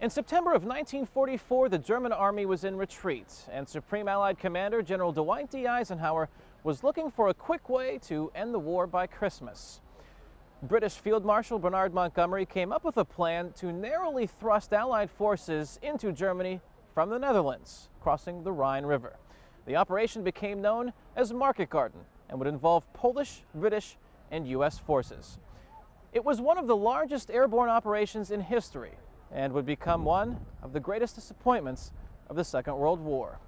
In September of 1944, the German army was in retreat, and Supreme Allied Commander General Dwight D. Eisenhower was looking for a quick way to end the war by Christmas. British Field Marshal Bernard Montgomery came up with a plan to narrowly thrust Allied forces into Germany from the Netherlands, crossing the Rhine River. The operation became known as Market Garden and would involve Polish, British, and U.S. forces. It was one of the largest airborne operations in history and would become one of the greatest disappointments of the Second World War.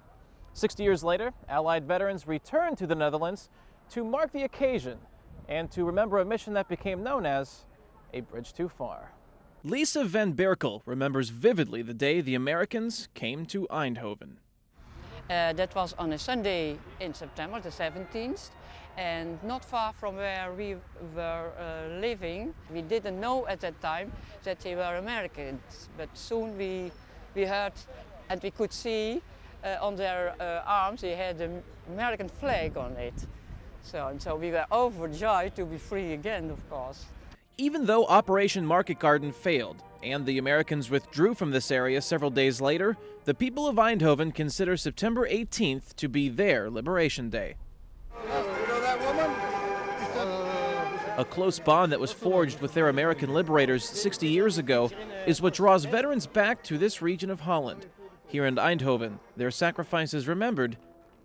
60 years later, Allied veterans returned to the Netherlands to mark the occasion and to remember a mission that became known as A Bridge Too Far. Lisa Van Berkel remembers vividly the day the Americans came to Eindhoven. That was on a Sunday in September, the 17th, and not far from where we were living. We didn't know at that time that they were Americans, but soon we heard and we could see on their arms they had the American flag on it. So we were overjoyed to be free again, of course. Even though Operation Market Garden failed and the Americans withdrew from this area several days later, the people of Eindhoven consider September 18th to be their Liberation Day. A close bond that was forged with their American liberators 60 years ago is what draws veterans back to this region of Holland. Here in Eindhoven, their sacrifices remembered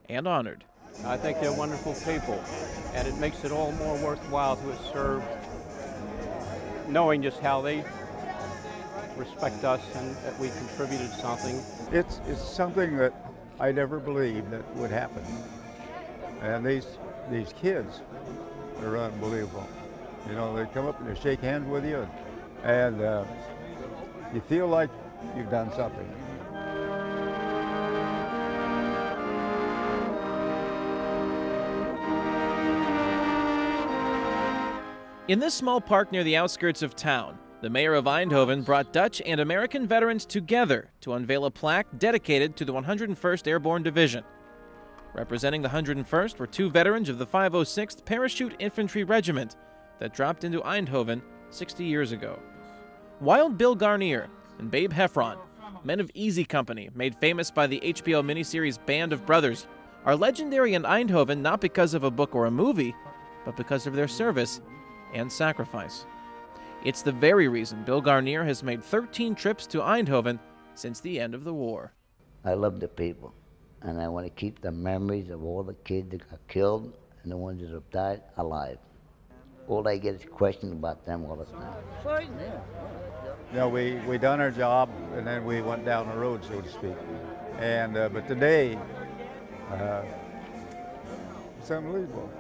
and honored. I think they're wonderful people, and it makes it all more worthwhile to have served, knowing just how they respect us and that we contributed something. It's something that I never believed that would happen. And these kids are unbelievable. You know, they come up and they shake hands with you, and you feel like you've done something. In this small park near the outskirts of town, the mayor of Eindhoven brought Dutch and American veterans together to unveil a plaque dedicated to the 101st Airborne Division. Representing the 101st were two veterans of the 506th Parachute Infantry Regiment that dropped into Eindhoven 60 years ago. Wild Bill Guarnere and Babe Heffron, men of Easy Company, made famous by the HBO miniseries Band of Brothers, are legendary in Eindhoven not because of a book or a movie, but because of their service and sacrifice. It's the very reason Bill Guarnere has made 13 trips to Eindhoven since the end of the war. I love the people, and I want to keep the memories of all the kids that got killed and the ones that have died alive. All I get is questions about them all the time. You know, we done our job, and then we went down the road, so to speak. And but today, it's unbelievable.